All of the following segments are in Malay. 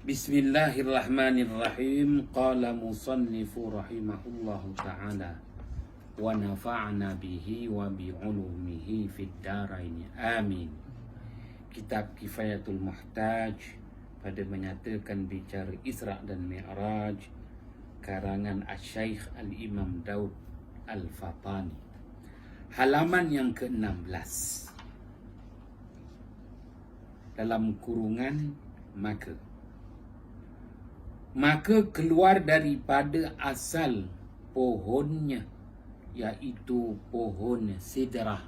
Bismillahirrahmanirrahim. Qala musannifu rahimahullahu ta'ala wa nafa'na bihi wa bi'ulumihi fid daraini amin. Kitab Kifayatul Muhtaj pada menyatakan bicara Isra' dan Mi'raj, karangan Asy-Syaikh Al-Imam Daud Al-Fatani, halaman yang ke-16, dalam kurungan maka keluar daripada asal pohonnya, iaitu pohon sidrah,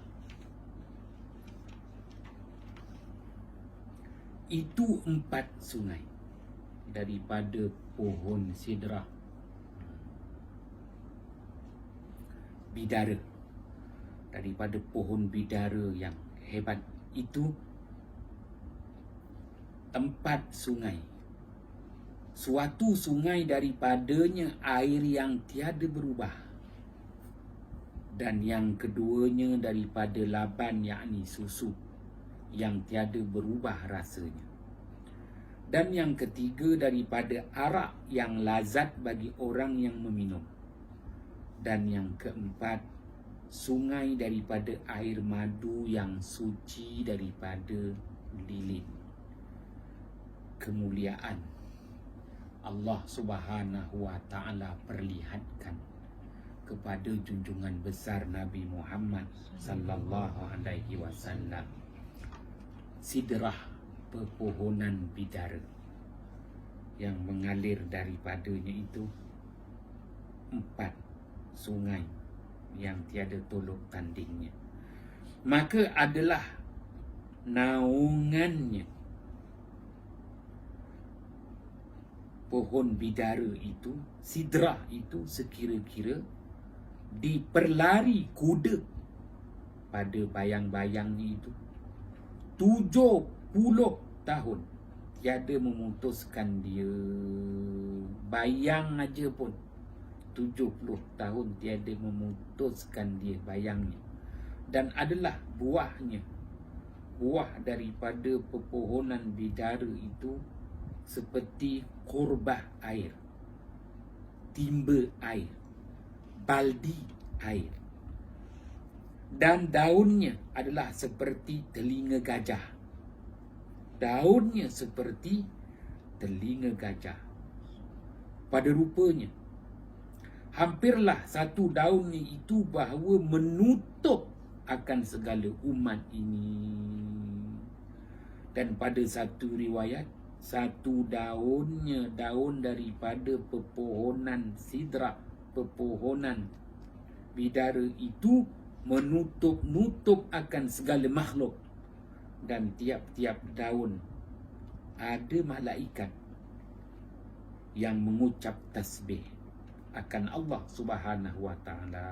itu 4 sungai daripada pohon sidrah. Bidara, daripada pohon bidara yang hebat itu 4 sungai. Suatu sungai daripadanya air yang tiada berubah, dan yang keduanya daripada laban, yakni susu yang tiada berubah rasanya, dan yang ketiga daripada arak yang lazat bagi orang yang meminum, dan yang keempat sungai daripada air madu yang suci daripada lilin. Kemuliaan Allah Subhanahu wa ta'ala perlihatkan kepada junjungan besar Nabi Muhammad sallallahu alaihi wasallam sidrah, pepohonan bidara yang mengalir daripadanya itu 4 sungai yang tiada tolok tandingnya. Maka adalah naungannya pohon bidara itu, sidrah itu, sekira-kira diperlari kuda pada bayang-bayangnya itu 70 tahun tiada memutuskan dia. Bayang aja pun 70 tahun tiada memutuskan dia bayangnya. Dan adalah buah daripada pepohonan bidara itu seperti kurbah air, timba air, baldi air. Dan daunnya adalah seperti telinga gajah. Daunnya seperti telinga gajah. Pada rupanya, hampirlah satu daunnya itu bahawa menutup akan segala umat ini. Dan pada satu riwayat, satu daunnya, daun daripada pepohonan sidrah, pepohonan bidara itu menutup akan segala makhluk. Dan tiap-tiap daun ada malaikat yang mengucap tasbih akan Allah Subhanahu wa ta'ala.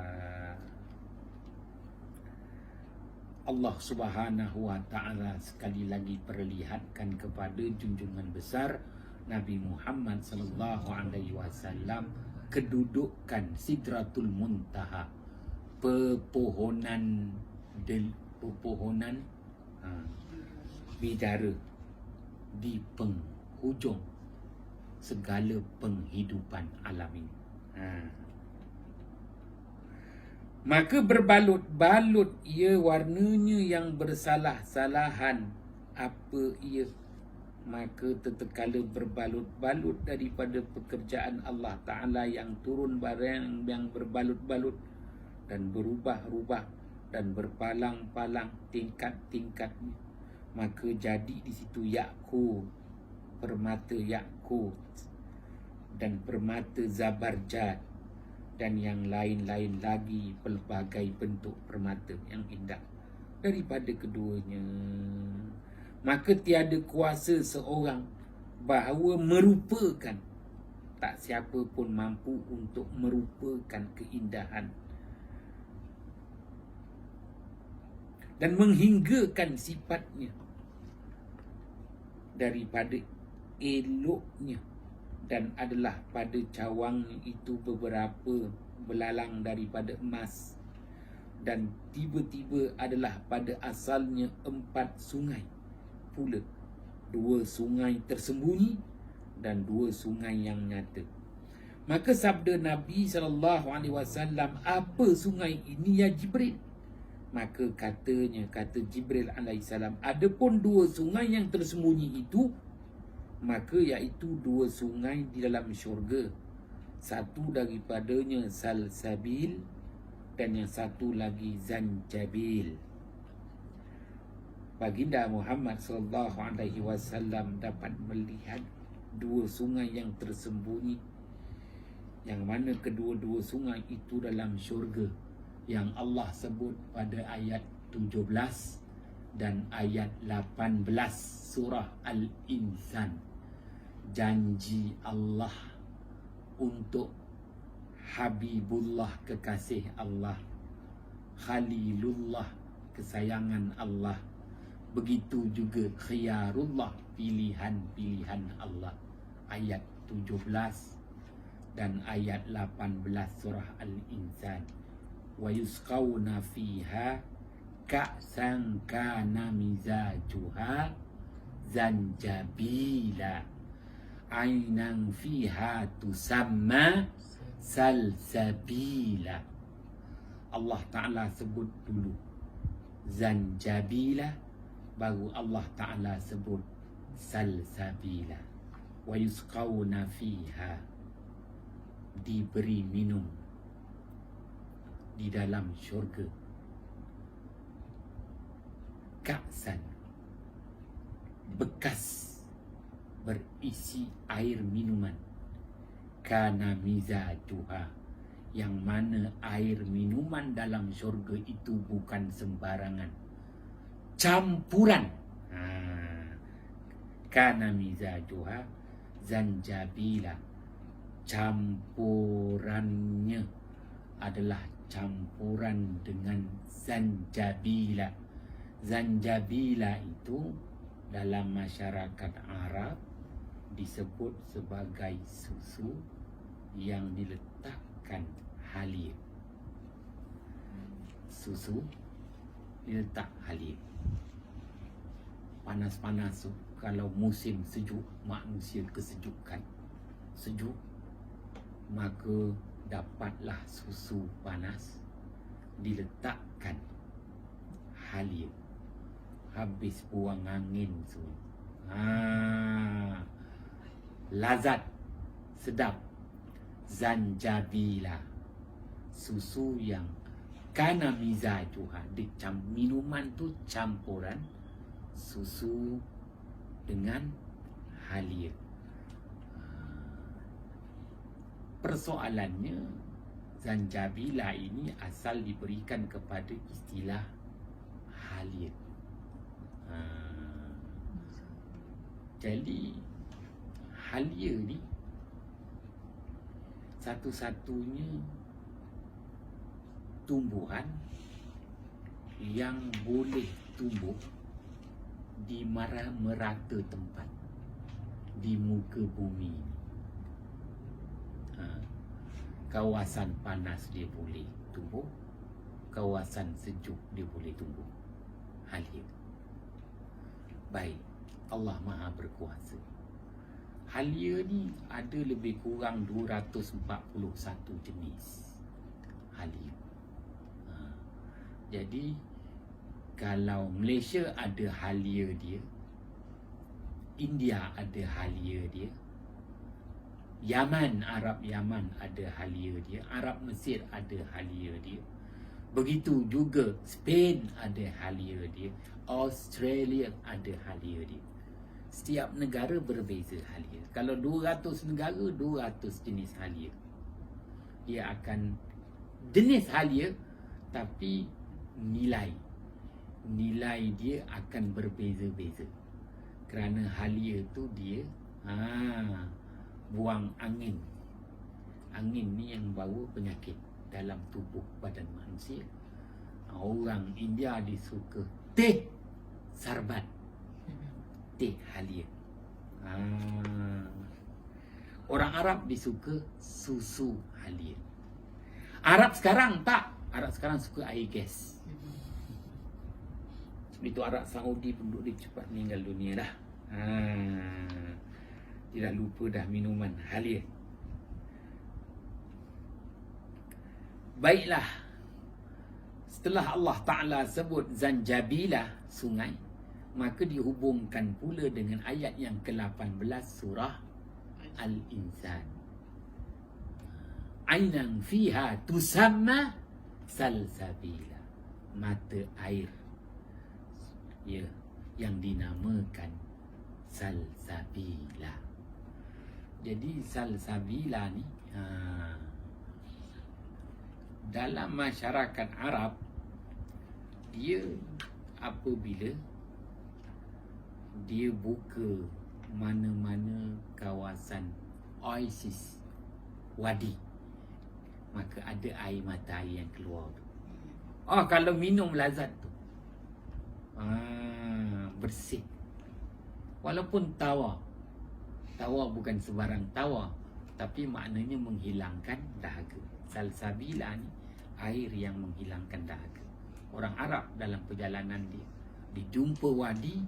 Allah Subhanahu wa ta'ala sekali lagi perlihatkan kepada junjungan besar Nabi Muhammad sallallahu alaihi wasallam kedudukan Sidratul Muntaha, pepohonan bidara di penghujung segala penghidupan alam ini. Maka berbalut-balut ia warnanya yang bersalah-salahan. Apa ia? Maka tatkala berbalut-balut daripada pekerjaan Allah Ta'ala yang turun barang yang berbalut-balut dan berubah-ubah dan berpalang-palang tingkat-tingkatnya, maka jadi di situ Yakut, permata Yakut, dan permata Zabarjad, dan yang lain-lain lagi pelbagai bentuk permata yang indah daripada keduanya. Maka tiada kuasa seorang bahawa merupakan, tak siapa pun mampu untuk merupakan keindahan dan menghinggakan sifatnya daripada eloknya. Dan adalah pada cawangnya itu beberapa belalang daripada emas, dan tiba-tiba adalah pada asalnya 4 sungai pula. 2 sungai tersembunyi dan 2 sungai yang nyata. Maka sabda Nabi SAW, apa sungai ini ya Jibril? Maka kata Jibril alaihissalam, adapun 2 sungai yang tersembunyi itu, maka iaitu 2 sungai di dalam syurga. Satu daripadanya Salsabil dan yang satu lagi Zanjabil. Baginda Muhammad SAW dapat melihat 2 sungai yang tersembunyi, yang mana kedua-dua sungai itu dalam syurga, yang Allah sebut pada ayat 17 dan ayat 18 surah Al-Insan. Janji Allah untuk Habibullah, kekasih Allah, Khalilullah, kesayangan Allah, begitu juga khiyarullah, pilihan-pilihan Allah. Ayat 17 dan ayat 18 surah Al-Insan. Wa yusqawna fiha ka'san kana mizajuha zanjabila ainan fiha tusamma salsabila. Allah Ta'ala sebut dulu zanjabila, baru Allah Ta'ala sebut salsabila. Wa yusqawna fiha, diberi minum di dalam syurga, ka'san, bekas berisi air minuman, kana mizajuha, yang mana air minuman dalam syurga itu bukan sembarangan, campuran. Kana mizajuha zanjabila, campurannya adalah campuran dengan zanjabila. Zanjabila itu dalam masyarakat Arab disebut sebagai susu yang diletakkan halia. Susu diletak halia. Panas-panas, kalau musim sejuk, manusia kesejukan, sejuk, maka dapatlah susu panas, diletakkan halia. Habis buang angin semua. Lazat, sedap. Zanjabila, susu yang kana mizajuha, minuman tu campuran susu dengan halia. Persoalannya, zanjabila ini asal diberikan kepada istilah halia. Jadi halia ni satu-satunya tumbuhan yang boleh tumbuh di merata tempat di muka bumi. Kawasan panas dia boleh tumbuh, kawasan sejuk dia boleh tumbuh. Halia. Baik, Allah Maha Berkuasa. Halia ni ada lebih kurang 241 jenis halia. Jadi kalau Malaysia ada halia dia, India ada halia dia, Yaman, Arab Yaman ada halia dia, Arab Mesir ada halia dia, begitu juga Spain ada halia dia, Australia ada halia dia. Setiap negara berbeza halia. Kalau 200 negara, 200 jenis halia. Dia akan jenis halia, tapi nilai dia akan berbeza-beza. Kerana halia tu dia buang angin. Angin ni yang bawa penyakit dalam tubuh badan manusia. Orang India disuka teh sarbat, teh halia. Orang Arab disuka susu halia. Arab sekarang tak. Arab sekarang suka air gas. Sebab itu Arab Saudi penduduk dia cepat meninggal dunia dah. Dia Dia dah lupa dah minuman halia. Baiklah, setelah Allah Ta'ala sebut Zanjabilah, sungai, maka dihubungkan pula dengan ayat yang ke-18 surah Al-Insan. Ainan fiha tusamma salsabila, mata air, ya, yang dinamakan salsabila. Jadi salsabila ni dalam masyarakat Arab, dia apabila dia buka mana-mana kawasan oasis, wadi, maka ada air mata air yang keluar tu. Oh, kalau minum lazat tu, bersih. Walaupun tawa bukan sebarang tawa, tapi maknanya menghilangkan dahaga. Salsabila ni air yang menghilangkan dahaga. Orang Arab dalam perjalanan dia dijumpa wadi,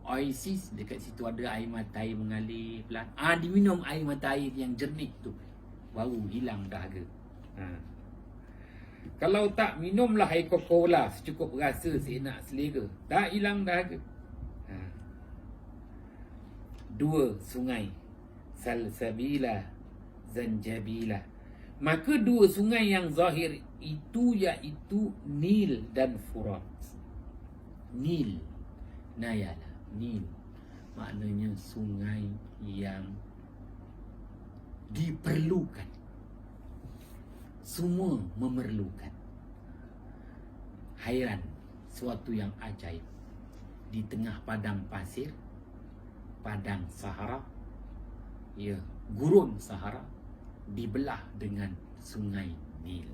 oasis, dekat situ ada air mata air mengalir pelan. Diminum air mata air yang jernih tu, baru hilang dahaga. Kalau tak, minumlah air Coca-Cola secukup rasa, seenak selera, tak hilang dahaga. Dua sungai, Salsabila, Zanjabilah. Maka dua sungai yang zahir itu iaitu Nil dan Furat. Nil, Nayala, Nil maknanya sungai yang diperlukan. Semua memerlukan. Hairan, suatu yang ajaib. Di tengah padang pasir, padang Sahara, ya, gurun Sahara, dibelah dengan sungai Nil.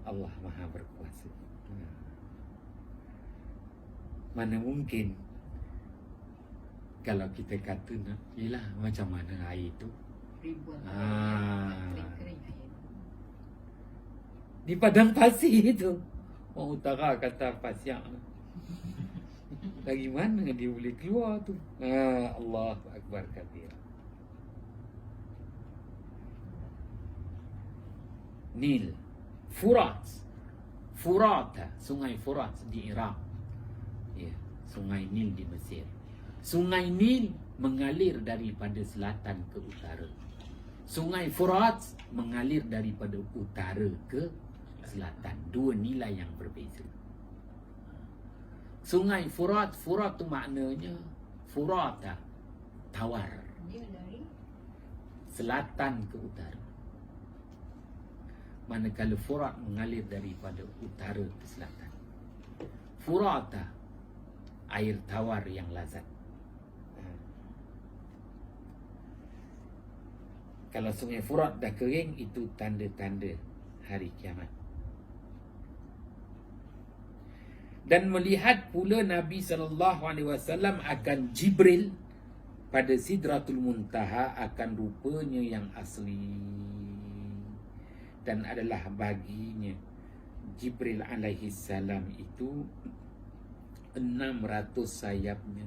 Allah Maha Berkuasa. Mana mungkin kalau kita kata nak, yelah, macam mana air tu? Di padang pasir itu. Orang utara kata pasiak. Dari mana dia boleh keluar tu? Allahu Akbar kabir. Nil, Furat, sungai Furat di Iraq, ya, sungai Nil di Mesir. Sungai Nil mengalir daripada selatan ke utara. Sungai Furat mengalir daripada utara ke selatan. Dua nilai yang berbeza. Sungai Furat tu maknanya Furata, tawar, selatan ke utara. Manakala Furat mengalir daripada utara ke selatan. Furata, air tawar yang lazat. Kalau sungai Furat dah kering, itu tanda-tanda hari kiamat. Dan melihat pula Nabi SAW akan Jibril pada Sidratul Muntaha, akan rupanya yang asli, dan adalah baginya Jibril alaihi salam itu 600 sayapnya,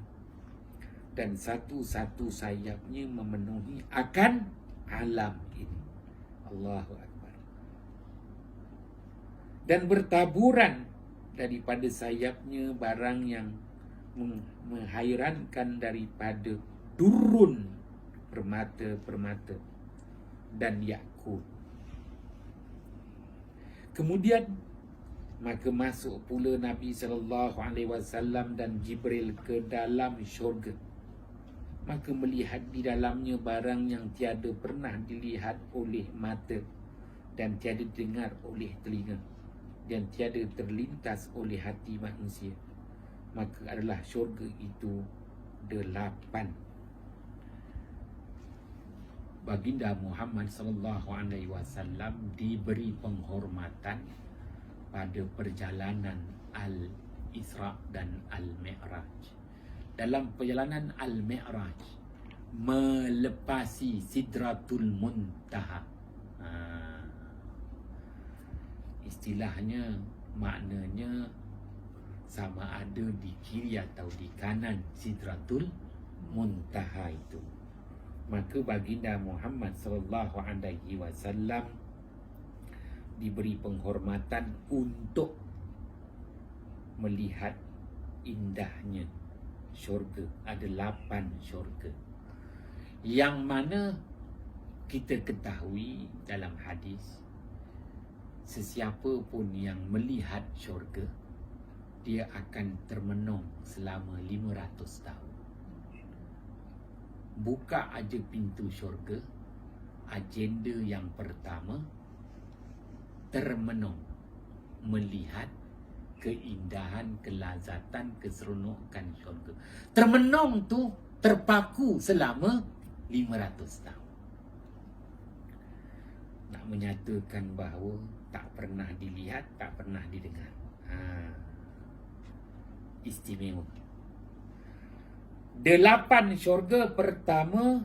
dan satu-satu sayapnya memenuhi akan alam ini. Allahu Akbar. Dan bertaburan daripada sayapnya barang yang menghairankan daripada durun, permata-permata dan yakut. Kemudian maka masuk pula Nabi SAW dan Jibril ke dalam syurga. Maka melihat di dalamnya barang yang tiada pernah dilihat oleh mata, dan tiada dengar oleh telinga, dan tiada terlintas oleh hati manusia. Maka adalah syurga itu 8. Baginda Muhammad SAW diberi penghormatan pada perjalanan Al-Isra dan Al-Mi'raj. Dalam perjalanan Al-Mi'raj, melepasi Sidratul Muntaha. Istilahnya, maknanya sama ada di kiri atau di kanan Sidratul muntaha itu. Maka baginda Muhammad sallallahu alaihi wasallam diberi penghormatan untuk melihat indahnya syurga. Ada 8 syurga, yang mana kita ketahui dalam hadis, sesiapa pun yang melihat syurga, dia akan termenung selama 500 tahun. Buka aja pintu syurga, agenda yang pertama, termenung, melihat keindahan, kelazatan, keseronokan syurga. Termenung tu terpaku selama 500 tahun. Nak menyatakan bahawa tak pernah dilihat, tak pernah didengar. Istimewa. 8 syurga pertama,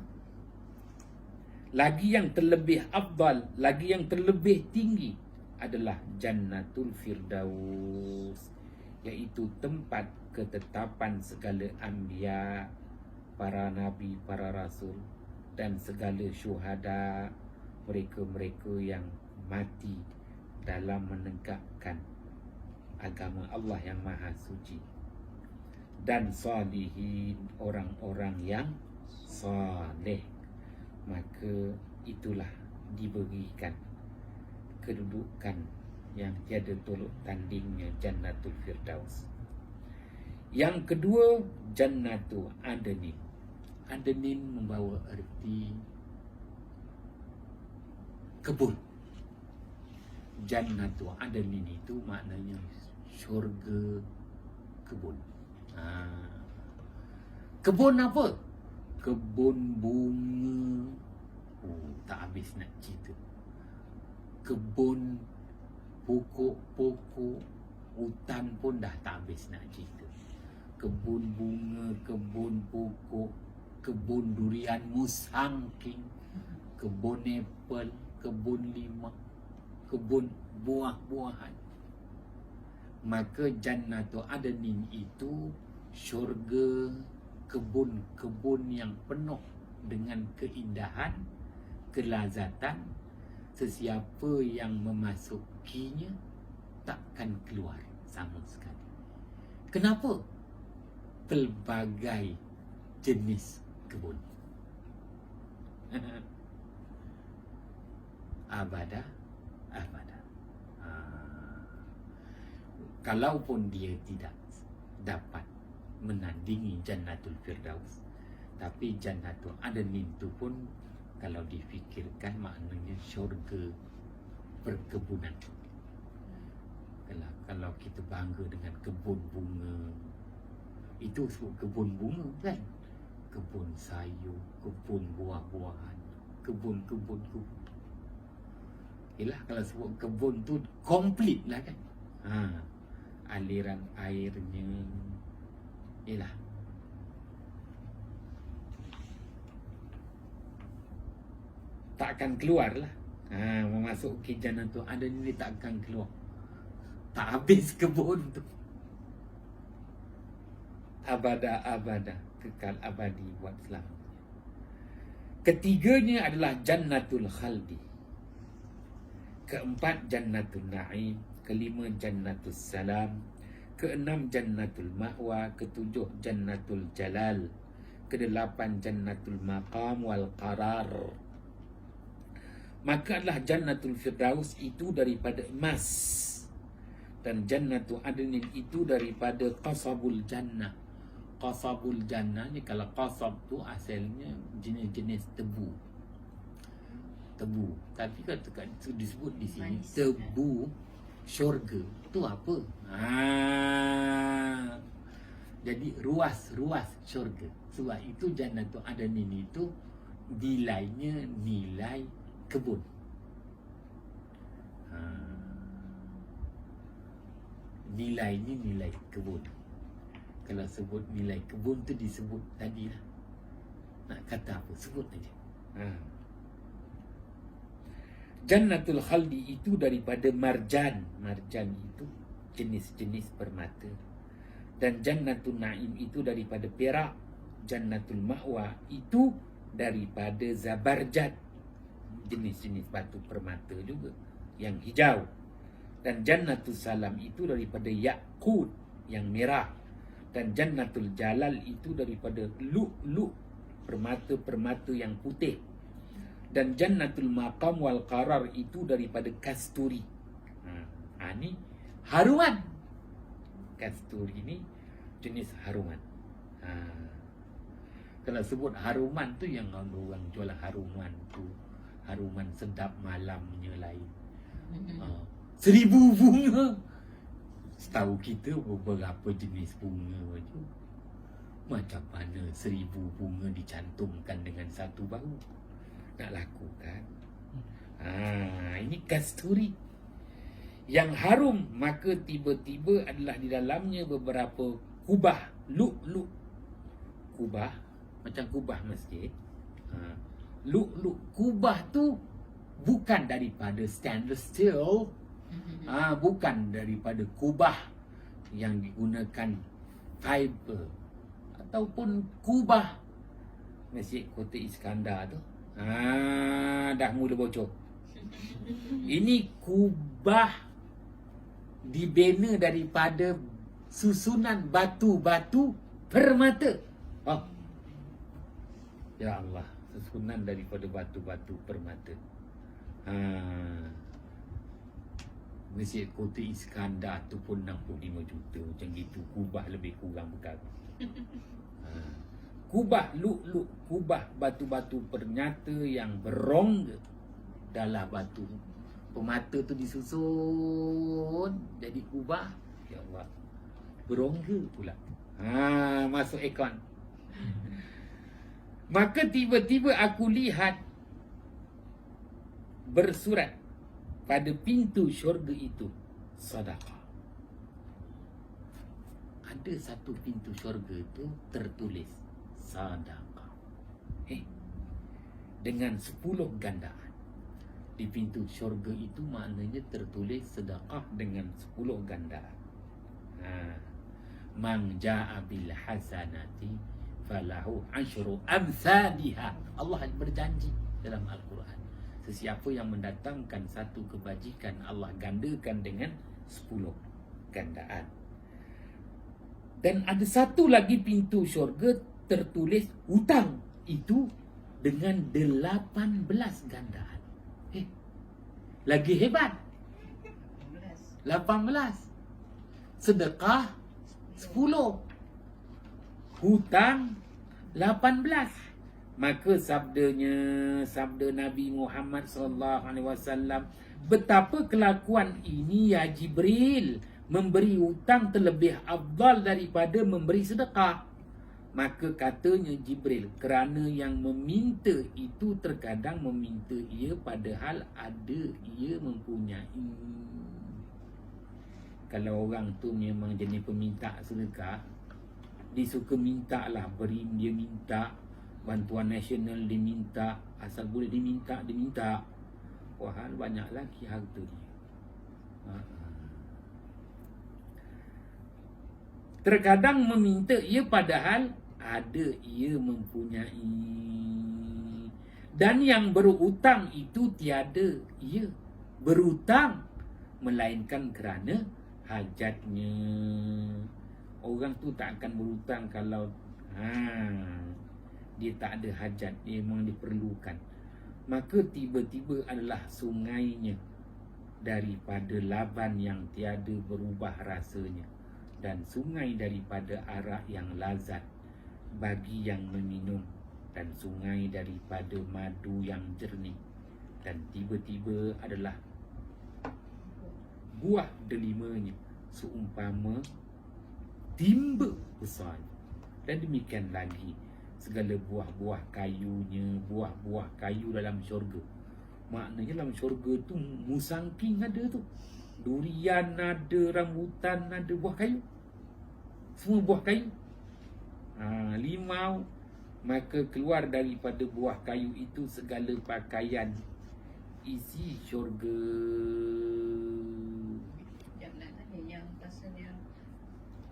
lagi yang terlebih afdal, lagi yang terlebih tinggi adalah Jannatul Firdaus, iaitu tempat ketetapan segala anbiya, para nabi, para rasul, dan segala syuhada, mereka-mereka yang mati dalam menegakkan agama Allah yang Maha Suci, dan salihin, orang-orang yang saleh. Maka itulah diberikan kedudukan yang tiada tolak tandingnya, Jannatul Firdaus. Yang kedua, Jannatul Adnin. Adnin membawa erti kebun. Jannatul Adnin itu maknanya syurga kebun. Kebun apa? Kebun bunga. Tak habis nak cerita. Kebun pokok-pokok, hutan pun dah tak habis nak cerita. Kebun bunga, kebun pokok, kebun durian musangking, kebun apple, kebun lima, kebun buah-buahan. Maka Jannatul Adnin itu syurga kebun-kebun yang penuh dengan keindahan, kelazatan. Sesiapa yang memasukinya takkan keluar sama sekali. Kenapa? Pelbagai jenis kebun. Abada. Kalaupun dia tidak dapat menandingi Jannatul Firdaus, tapi Jannatul Adnin itu pun kalau difikirkan maknanya syurga perkebunan. Kalau kita bangga dengan kebun bunga, itu sebut kebun bunga kan? Kebun sayur, kebun buah-buahan, kebun-kebun. Yalah, kalau sebut kebun tu komplit lah kan? Aliran airnya, yalah, tak akan keluar lah. Memasuki Jannatul Adnin ni tak akan keluar. Tak habis kebun tu. Abada, kekal abadi buat selamanya. Ketiganya adalah Jannatul Khaldi. Keempat, Jannatul Na'im. Kelima, Jannatul Salam. Keenam, Jannatul Ma'wa. Ketujuh, Jannatul Jalal. Kedelapan, Jannatul Maqam wal Qarar. Maka adalah Jannatul Firdaus itu daripada emas, dan Jannatul Adnin itu daripada Qasabul Jannah. Qasabul Jannah ni, kalau qasab tu asalnya jenis-jenis tebu. Tapi kalau disebut di sini tebu syurga, tu apa? Jadi ruas syurga. Sebab itu Jannatul Adnin itu nilainya nilai kebun. Nilainya nilai kebun. Kalau sebut nilai kebun tu disebut tadi lah. Nak kata apa, sebut aja. Jannatul Khaldi itu daripada marjan. Marjan itu jenis-jenis permata. Dan Jannatul Na'im itu daripada perak. Jannatul Ma'wa itu daripada zabarjad, jenis-jenis batu permata juga yang hijau. Dan Jannatul Salam itu daripada yakut yang merah. Dan Jannatul Jalal itu daripada lu'lu', permata-permata yang putih. Dan Jannatul Maqam wal Qarar itu daripada kasturi. Ni haruman. Kasturi ni jenis haruman. Kalau sebut haruman tu yang orang jual haruman tu, haruman sedap malamnya lain. 1000 bunga. Setahu kita beberapa jenis bunga tu. Macam mana 1000 bunga dicantumkan dengan satu bau? Nak laku kan? Ini kasturi yang harum, maka tiba-tiba adalah di dalamnya beberapa kubah lu'lu'. Kubah macam kubah masjid. Lu'lu' kubah tu bukan daripada stainless steel. Bukan daripada kubah yang digunakan fiber ataupun kubah Masjid Kota Iskandar tu. Dah mula bocor. Ini kubah dibina daripada susunan batu-batu permata. Ya Allah, susunan daripada batu-batu permata. Masjid Kota Iskandar tu pun 65 juta. Macam gitu, kubah lebih kurang berkali. Kubah lu'lu', kubah batu-batu permata yang berongga. Dalam batu permata tu disusun jadi kubah. Ya Allah, berongga pula. Masuk ikon. Maka tiba-tiba aku lihat bersurat pada pintu syurga itu, sedekah. Ada satu pintu syurga itu tertulis sedekah. Dengan 10 gandaan. Di pintu syurga itu maknanya tertulis sedekah dengan 10 gandaan. Man ja'a bil hasanati falahu asyru amsalihha. Allah berjanji dalam Al-Quran, sesiapa yang mendatangkan satu kebajikan, Allah gandakan dengan 10 gandaan. Dan ada satu lagi pintu syurga tertulis hutang, itu dengan 18 gandaan. Lagi hebat. 18. Sedekah 10. Hutang 18. Maka sabda Nabi Muhammad SAW, betapa kelakuan ini ya Jibril, memberi hutang terlebih afdal daripada memberi sedekah. Maka katanya Jibril, kerana yang meminta itu terkadang meminta ia padahal ada ia mempunyai. Kalau orang tu memang jenis peminta sedekah, dia suka minta lah, beri dia minta, bantuan nasional dia minta, asal boleh dia minta. Wah, banyak lagi harta dia. Terkadang meminta ia padahal ada ia mempunyai. Dan yang berhutang itu tiada ia berhutang, melainkan kerana hajatnya. Orang tu tak akan berhutang kalau dia tak ada hajat, dia memang diperlukan. Maka tiba-tiba adalah sungainya daripada laban yang tiada berubah rasanya, dan sungai daripada arak yang lazat bagi yang meminum, dan sungai daripada madu yang jernih. Dan tiba-tiba adalah buah delimanya seumpama timba besar. Dan demikian lagi segala buah-buah kayunya, buah-buah kayu dalam syurga. Maknanya dalam syurga tu musangking ada tu, durian ada, rambutan ada, buah kayu, semua buah kayu. Limau. Maka keluar daripada buah kayu itu segala pakaian isi syurga. Yang pasal yang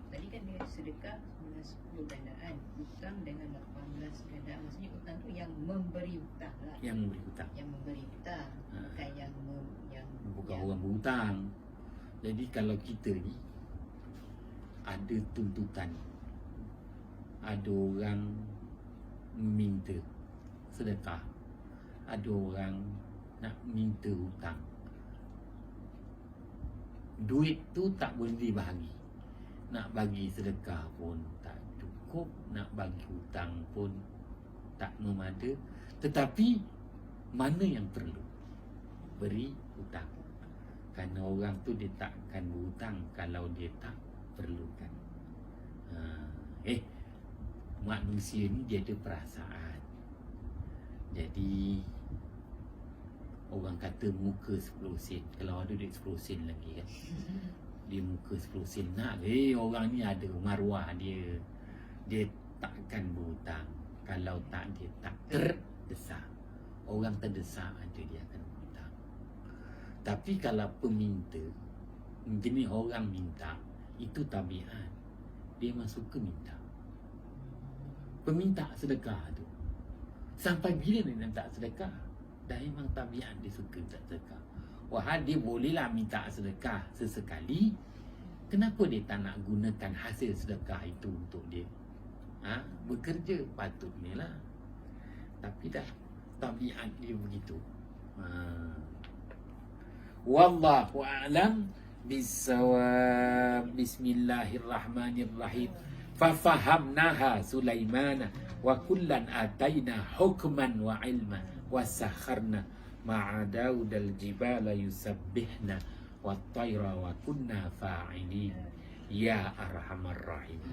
tadi kan dia sedekah 19 10 gandaan, hutang dengan 18 gandaan. Maksudnya hutang tu yang memberi hutang lah. Yang memberi hutang. Yang memberi hutang, bukan Bukan yang orang berhutang. Jadi kalau kita ni ada tuntutan, ada orang minta sedekah, ada orang nak minta hutang, duit tu tak boleh dibahagi. Nak bagi sedekah pun tak cukup, nak bagi hutang pun tak memada. Tetapi mana yang perlu? Beri hutang. Kerana orang tu dia takkan berhutang kalau dia tak perlukan. Manusia ni dia ada perasaan. Jadi orang kata muka 10 sen. Kalau ada duit 10 sen lagi kan, dia muka 10 sen nak orang ni ada maruah dia. Dia takkan berhutang kalau tak dia tak terdesak. Orang terdesak ada dia akan berhutang. Tapi kalau peminta, jenis orang minta, itu tabiat. Dia memang suka minta. Peminta sedekah tu sampai bila dia nak tak sedekah? Dah memang tabiat dia suka tak sedekah. Wah, dia bolehlah minta sedekah sesekali. Kenapa dia tak nak gunakan hasil sedekah itu untuk dia bekerja? Patutnya lah. Tapi dah tabiat dia begitu. Wallahu a'lam bisawab. Bismillahirrahmanirrahim. Fafahamnaha Sulaimana wa kullan ataina hukman wa ilma wa sakharna ma'a Daudal jibala yusabbihna wa tayra wa kunna fa'ilin ya arhamar rahim.